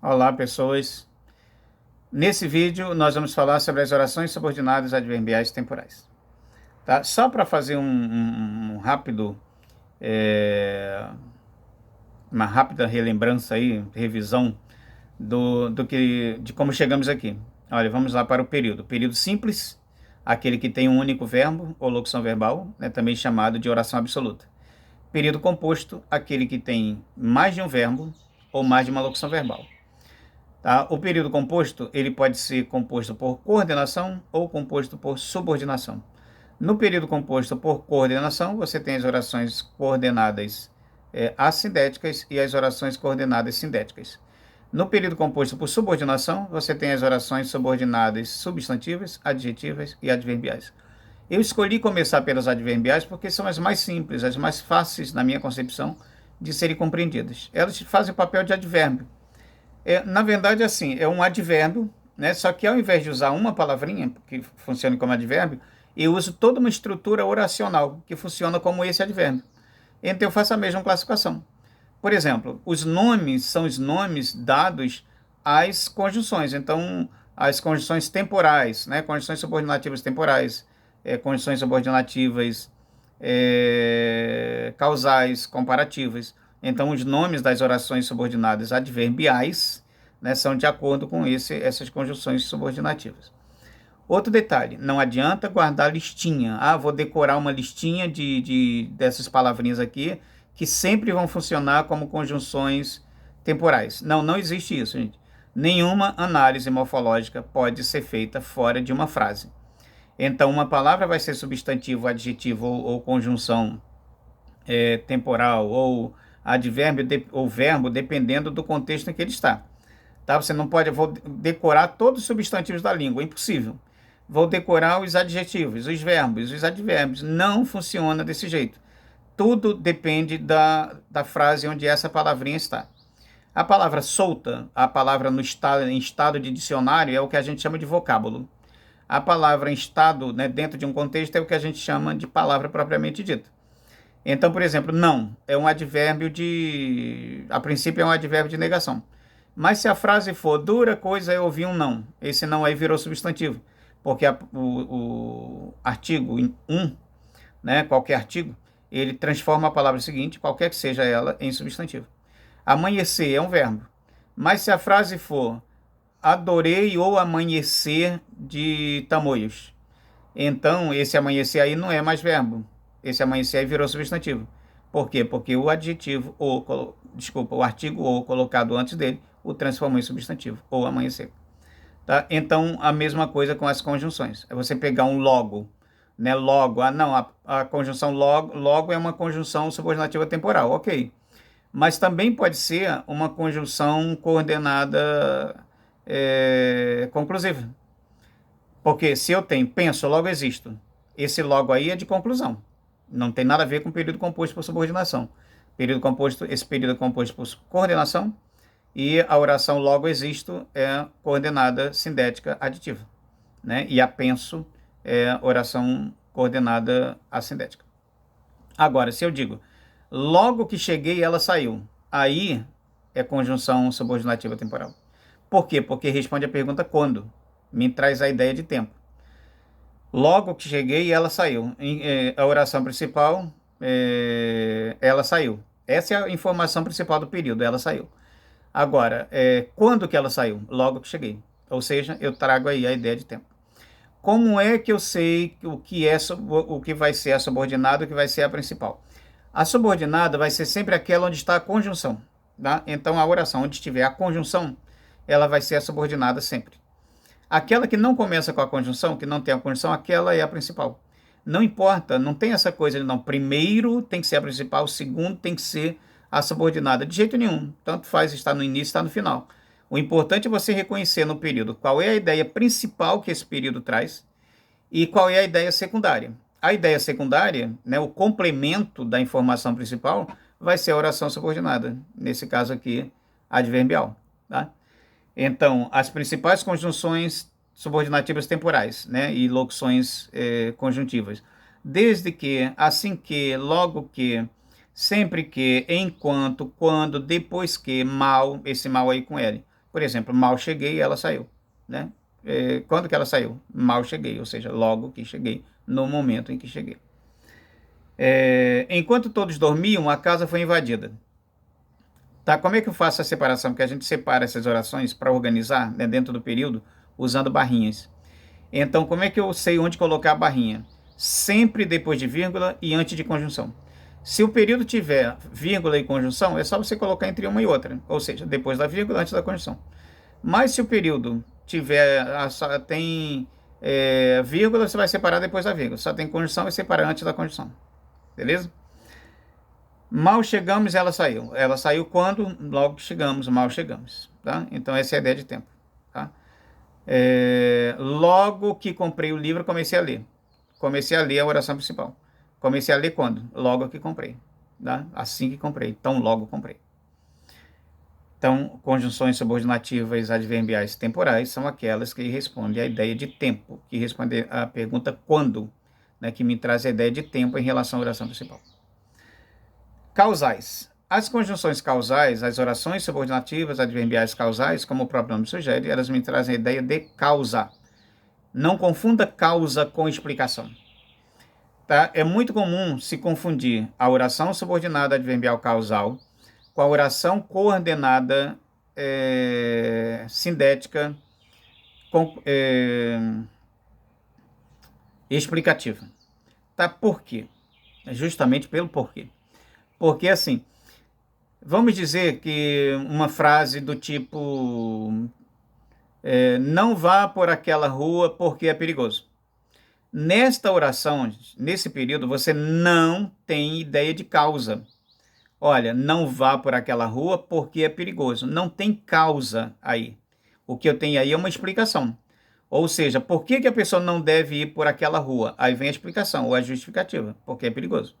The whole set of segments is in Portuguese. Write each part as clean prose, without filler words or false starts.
Olá, pessoas. Nesse vídeo, nós vamos falar sobre as orações subordinadas adverbiais temporais. Tá? Só para fazer um rápido, é, uma rápida relembrança aí, revisão de como chegamos aqui. Olha, vamos lá para o período. Período simples, aquele que tem um único verbo ou locução verbal, né, também chamado de oração absoluta. Período composto, aquele que tem mais de um verbo ou mais de uma locução verbal. Tá? O período composto ele pode ser composto por coordenação ou composto por subordinação. No período composto por coordenação, você tem as orações coordenadas assindéticas e as orações coordenadas sindéticas. No período composto por subordinação, você tem as orações subordinadas substantivas, adjetivas e adverbiais. Eu escolhi começar pelas adverbiais porque são as mais simples, as mais fáceis, na minha concepção, de serem compreendidas. Elas fazem o papel de advérbio. Na verdade, assim, é um advérbio, né? Só que ao invés de usar uma palavrinha, que funcione como advérbio, eu uso toda uma estrutura oracional, que funciona como esse advérbio. Então eu faço a mesma classificação. Por exemplo, os nomes são os nomes dados às conjunções. Então, as conjunções temporais, né? Conjunções subordinativas temporais, conjunções subordinativas causais, comparativas. Então, os nomes das orações subordinadas adverbiais, né, são de acordo com essas conjunções subordinativas. Outro detalhe, não adianta guardar listinha. Ah, vou decorar uma listinha dessas palavrinhas aqui, que sempre vão funcionar como conjunções temporais. Não existe isso, gente. Nenhuma análise morfológica pode ser feita fora de uma frase. Então, uma palavra vai ser substantivo, adjetivo ou conjunção temporal ou advérbio ou verbo, dependendo do contexto em que ele está. Tá? Você não pode, vou decorar todos os substantivos da língua, impossível. Vou decorar os adjetivos, os verbos, os advérbios. Não funciona desse jeito. Tudo depende da frase onde essa palavrinha está. A palavra solta, a palavra em estado de dicionário, é o que a gente chama de vocábulo. A palavra em estado, né, dentro de um contexto, é o que a gente chama de palavra propriamente dita. Então, por exemplo, não é um advérbio a princípio é um advérbio de negação. Mas se a frase for dura coisa é ouvir um não, esse não aí virou substantivo, porque o artigo um, né, qualquer artigo, ele transforma a palavra seguinte, qualquer que seja ela, em substantivo. Amanhecer é um verbo. Mas se a frase for adorei ou amanhecer de Tamoios, então esse amanhecer aí não é mais verbo. Esse amanhecer aí virou substantivo. Por quê? Porque o adjetivo, o artigo ou colocado antes dele, o transformou em substantivo, ou amanhecer. Tá? Então, a mesma coisa com as conjunções. É você pegar um logo, né? Logo, não, a conjunção logo é uma conjunção subordinativa temporal, ok. Mas também pode ser uma conjunção coordenada conclusiva. Porque se eu tenho penso, logo existo. Esse logo aí é de conclusão. Não tem nada a ver com período composto por subordinação. Esse período é composto por coordenação e a oração logo existo é coordenada sindética aditiva, né? E a penso é oração coordenada assindética. Agora, se eu digo logo que cheguei, ela saiu, aí é conjunção subordinativa temporal. Por quê? Porque responde a pergunta quando. Me traz a ideia de tempo. Logo que cheguei, ela saiu. A oração principal, ela saiu. Essa é a informação principal do período, ela saiu. Agora, quando que ela saiu? Logo que cheguei. Ou seja, eu trago aí a ideia de tempo. Como é que eu sei o que vai ser a subordinada e o que vai ser a principal? A subordinada vai ser sempre aquela onde está a conjunção. Tá? Então, a oração onde estiver a conjunção, ela vai ser a subordinada sempre. Aquela que não começa com a conjunção, que não tem a conjunção, aquela é a principal. Não importa, não tem essa coisa, não. Primeiro tem que ser a principal, segundo tem que ser a subordinada. De jeito nenhum. Tanto faz estar no início, estar no final. O importante é você reconhecer no período qual é a ideia principal que esse período traz e qual é a ideia secundária. A ideia secundária, né, o complemento da informação principal, vai ser a oração subordinada. Nesse caso aqui, adverbial. Tá? Então, as principais conjunções subordinativas temporais, né, e locuções conjuntivas. Desde que, assim que, logo que, sempre que, enquanto, quando, depois que, mal, esse mal aí com L. Por exemplo, mal cheguei, ela saiu, né? Quando que ela saiu? Mal cheguei, ou seja, logo que cheguei, no momento em que cheguei. Enquanto todos dormiam, a casa foi invadida. Tá, como é que eu faço a separação? Porque a gente separa essas orações para organizar, né, dentro do período, usando barrinhas. Então, como é que eu sei onde colocar a barrinha? Sempre depois de vírgula e antes de conjunção. Se o período tiver vírgula e conjunção, é só você colocar entre uma e outra, ou seja, depois da vírgula, antes da conjunção. Mas se o período tiver, só tem vírgula, você vai separar depois da vírgula. Só tem conjunção, vai separar antes da conjunção. Beleza? Mal chegamos, ela saiu. Ela saiu quando? Logo que chegamos, mal chegamos. Tá? Então, essa é a ideia de tempo. Tá? Logo que comprei o livro, comecei a ler. Comecei a ler a oração principal. Comecei a ler quando? Logo que comprei. Tá? Assim que comprei. Tão logo comprei. Então, conjunções subordinativas adverbiais temporais são aquelas que respondem à ideia de tempo, que respondem à pergunta quando, né, que me traz a ideia de tempo em relação à oração principal. Causais. As conjunções causais, as orações subordinativas adverbiais causais, como o próprio nome sugere, elas me trazem a ideia de causa. Não confunda causa com explicação. Tá? É muito comum se confundir a oração subordinada adverbial causal com a oração coordenada sindética explicativa. Tá? Por quê? Justamente pelo porquê. Porque, assim, vamos dizer que uma frase do tipo não vá por aquela rua porque é perigoso. Nesta oração, nesse período, você não tem ideia de causa. Olha, não vá por aquela rua porque é perigoso. Não tem causa aí. O que eu tenho aí é uma explicação. Ou seja, por que a pessoa não deve ir por aquela rua? Aí vem a explicação, ou a justificativa, porque é perigoso.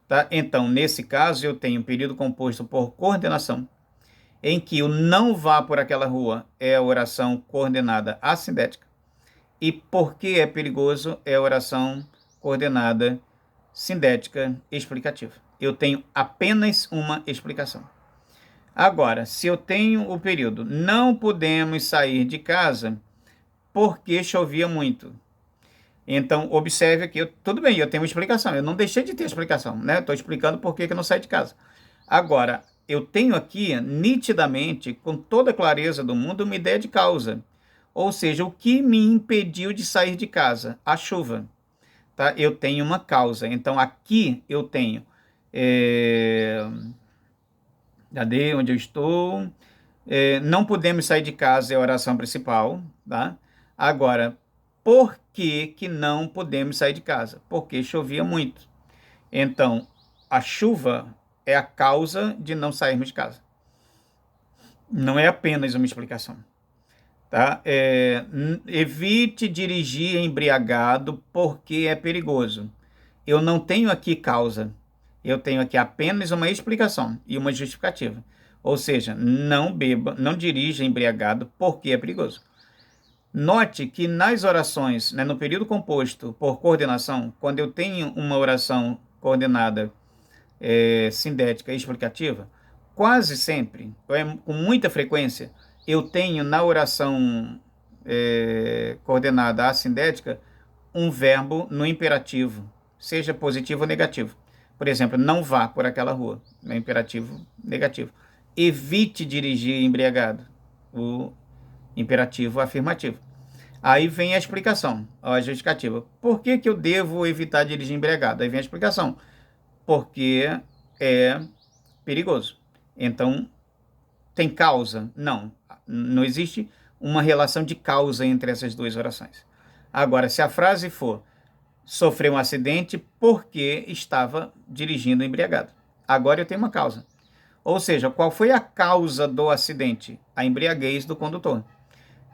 Tá? Então, nesse caso, eu tenho um período composto por coordenação, em que o não vá por aquela rua é a oração coordenada assindética, e porque é perigoso é a oração coordenada sindética explicativa. Eu tenho apenas uma explicação. Agora, se eu tenho o período não podemos sair de casa porque chovia muito. Então, observe aqui, tudo bem, eu tenho uma explicação, eu não deixei de ter explicação, né? Estou explicando por que eu não saio de casa. Agora, eu tenho aqui, nitidamente, com toda a clareza do mundo, uma ideia de causa. Ou seja, o que me impediu de sair de casa? A chuva. Tá? Eu tenho uma causa. Então, aqui eu tenho... Cadê onde eu estou? Não podemos sair de casa é a oração principal. Tá? Agora, por que não podemos sair de casa? Porque chovia muito. Então, a chuva é a causa de não sairmos de casa. Não é apenas uma explicação. Tá? Evite dirigir embriagado porque é perigoso. Eu não tenho aqui causa. Eu tenho aqui apenas uma explicação e uma justificativa. Ou seja, não beba, não dirija embriagado porque é perigoso. Note que nas orações, né, no período composto por coordenação, quando eu tenho uma oração coordenada sindética e explicativa, quase sempre, com muita frequência, eu tenho na oração coordenada assindética um verbo no imperativo, seja positivo ou negativo. Por exemplo, não vá por aquela rua, no imperativo negativo. Evite dirigir embriagado, o imperativo afirmativo. Aí vem a explicação, a justificativa. Por que eu devo evitar dirigir embriagado? Aí vem a explicação. Porque é perigoso. Então, tem causa? Não. Não existe uma relação de causa entre essas duas orações. Agora, se a frase for sofreu um acidente porque estava dirigindo embriagado. Agora eu tenho uma causa. Ou seja, qual foi a causa do acidente? A embriaguez do condutor.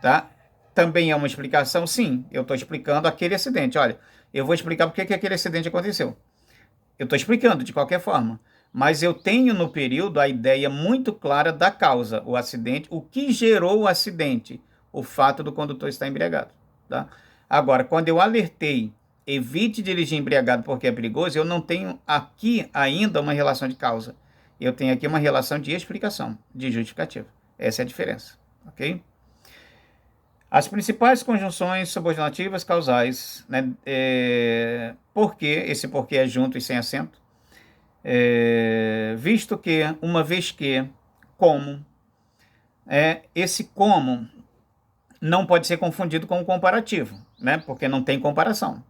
Tá? Também é uma explicação? Sim, eu estou explicando aquele acidente. Olha, eu vou explicar por que aquele acidente aconteceu. Eu estou explicando de qualquer forma. Mas eu tenho no período a ideia muito clara da causa, o acidente, o que gerou o acidente, o fato do condutor estar embriagado. Tá? Agora, quando eu alertei, evite dirigir embriagado porque é perigoso, eu não tenho aqui ainda uma relação de causa. Eu tenho aqui uma relação de explicação, de justificativa. Essa é a diferença. ok? As principais conjunções subordinativas causais, né? Porque, esse porque é junto e sem acento, visto que, uma vez que, como, esse como não pode ser confundido com o comparativo, né? Porque não tem comparação.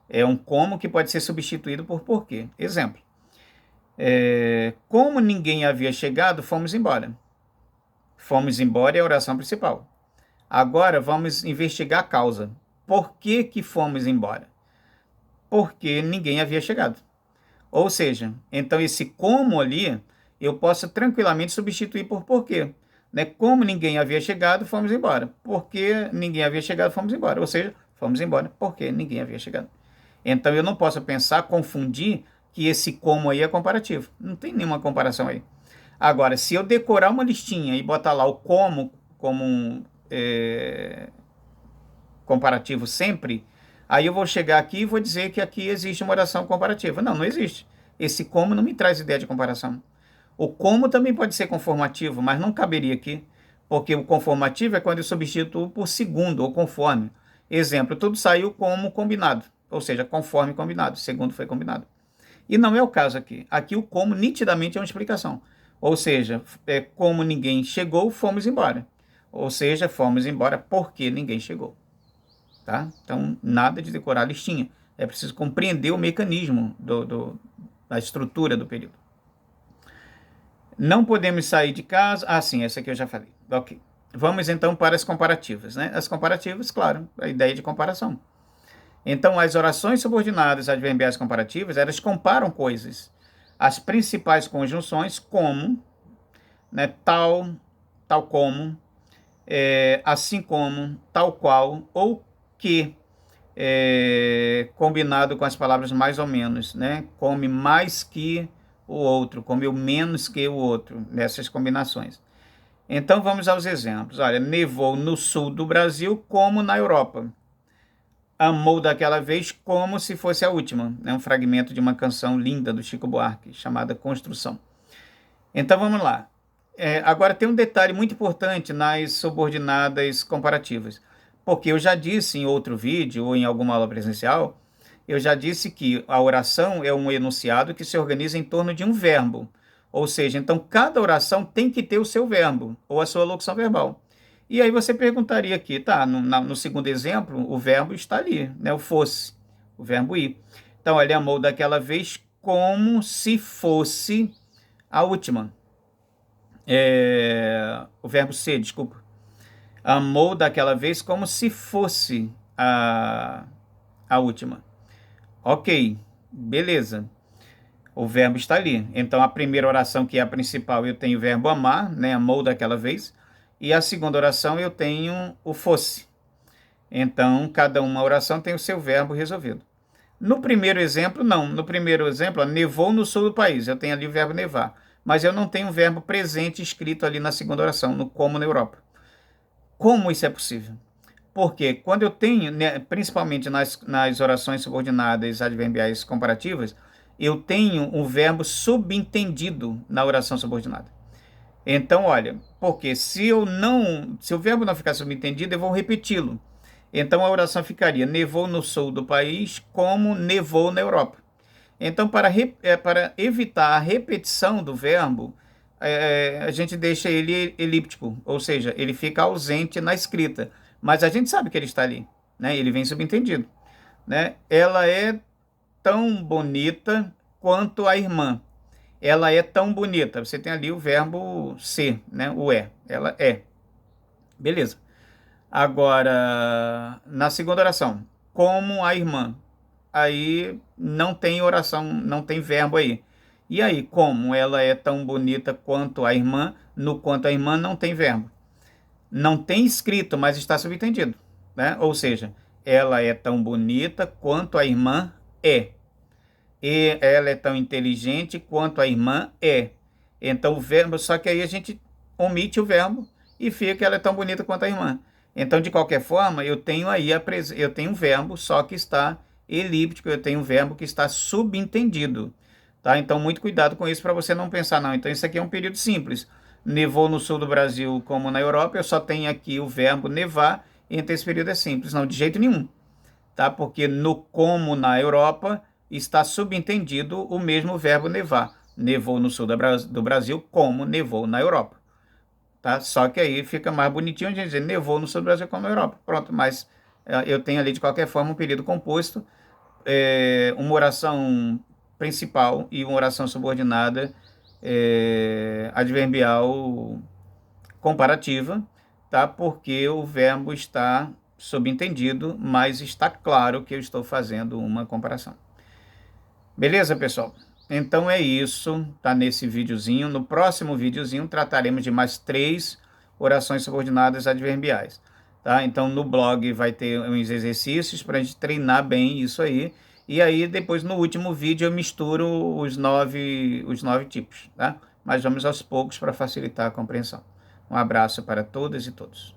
É um como que pode ser substituído por porquê. Exemplo. Como ninguém havia chegado, fomos embora. Fomos embora é a oração principal. Agora vamos investigar a causa. Por que que fomos embora? Porque ninguém havia chegado. Ou seja, então esse como ali, eu posso tranquilamente substituir por porquê. Né? Como ninguém havia chegado, fomos embora. Porque ninguém havia chegado, fomos embora. Ou seja, fomos embora porque ninguém havia chegado. Então eu não posso pensar, confundir que esse como aí é comparativo. Não tem nenhuma comparação aí. Agora, se eu decorar uma listinha e botar lá o como um comparativo sempre, aí eu vou chegar aqui e vou dizer que aqui existe uma oração comparativa. Não, não existe. Esse como não me traz ideia de comparação. O como também pode ser conformativo, mas não caberia aqui, porque o conformativo é quando eu substituo por segundo ou conforme. Exemplo, tudo saiu como combinado, ou seja, conforme combinado, segundo foi combinado. E não é o caso aqui. Aqui o como nitidamente é uma explicação. Ou seja, como ninguém chegou, fomos embora. Ou seja, fomos embora porque ninguém chegou. Tá? Então, nada de decorar a listinha. É preciso compreender o mecanismo da estrutura do período. Não podemos sair de casa. Ah, sim, essa aqui eu já falei. Ok. Vamos então para as comparativas, né? As comparativas, claro, a ideia de comparação. Então, as orações subordinadas adverbiais comparativas, elas comparam coisas. As principais conjunções, como, né, tal como, assim como, tal qual, ou que, combinado com as palavras mais ou menos, né? Come mais que o outro, comeu menos que o outro, nessas combinações. Então, vamos aos exemplos. Olha, nevou no sul do Brasil como na Europa. Amou daquela vez como se fosse a última. É um fragmento de uma canção linda do Chico Buarque, chamada Construção. Então, vamos lá. Agora, tem um detalhe muito importante nas subordinadas comparativas. Porque eu já disse em outro vídeo, ou em alguma aula presencial, eu já disse que a oração é um enunciado que se organiza em torno de um verbo. Ou seja, então cada oração tem que ter o seu verbo, ou a sua locução verbal. E aí você perguntaria aqui, tá, no segundo exemplo, o verbo está ali, né, o fosse, o verbo ir. Então, ele amou daquela vez como se fosse a última. O verbo ser, desculpa. Amou daquela vez como se fosse a última. Ok, beleza. O verbo está ali. Então, a primeira oração, que é a principal, eu tenho o verbo amar, né? Amou daquela vez. E a segunda oração, eu tenho o fosse. Então, cada uma oração tem o seu verbo resolvido. No primeiro exemplo, não. No primeiro exemplo, nevou no sul do país. Eu tenho ali o verbo nevar. Mas eu não tenho o verbo presente escrito ali na segunda oração, no como na Europa. Como isso é possível? Porque quando eu tenho, né, principalmente nas orações subordinadas adverbiais comparativas, eu tenho um verbo subentendido na oração subordinada. Então, olha, porque se o verbo não ficar subentendido, eu vou repeti-lo. Então a oração ficaria: nevou no sul do país como nevou na Europa. Então, para evitar a repetição do verbo, a gente deixa ele elíptico, ou seja, ele fica ausente na escrita. Mas a gente sabe que ele está ali, né? Ele vem subentendido, né? Ela é tão bonita quanto a irmã. Ela é tão bonita. Você tem ali o verbo ser, né? O é. Ela é. Beleza. Agora, na segunda oração, como a irmã. Aí não tem oração, não tem verbo aí. E aí, como ela é tão bonita quanto a irmã, no quanto a irmã não tem verbo. Não tem escrito, mas está subentendido, né? Ou seja, ela é tão bonita quanto a irmã é. E ela é tão inteligente quanto a irmã é. Então o verbo, só que aí a gente omite o verbo e fica ela é tão bonita quanto a irmã. Então, de qualquer forma, eu tenho aí eu tenho um verbo, só que está elíptico, eu tenho um verbo que está subentendido. Tá? Então, muito cuidado com isso para você não pensar, não, então isso aqui é um período simples. nevou no sul do Brasil como na Europa, eu só tenho aqui o verbo nevar, e entre esse período é simples. Não, de jeito nenhum, tá? Porque no como na Europa está subentendido o mesmo verbo nevar. Nevou no sul do Brasil como nevou na Europa, tá? Só que aí fica mais bonitinho a gente dizer nevou no sul do Brasil como na Europa. Pronto, mas eu tenho ali de qualquer forma um período composto, uma oração principal e uma oração subordinada, adverbial comparativa, tá? Porque o verbo está subentendido, mas está claro que eu estou fazendo uma comparação. Beleza, pessoal? Então é isso, tá nesse videozinho. No próximo videozinho trataremos de mais 3 orações subordinadas adverbiais, tá? Então no blog vai ter uns exercícios para a gente treinar bem isso aí. E aí depois no último vídeo eu misturo os 9 tipos, tá? Mas vamos aos poucos para facilitar a compreensão. Um abraço para todas e todos.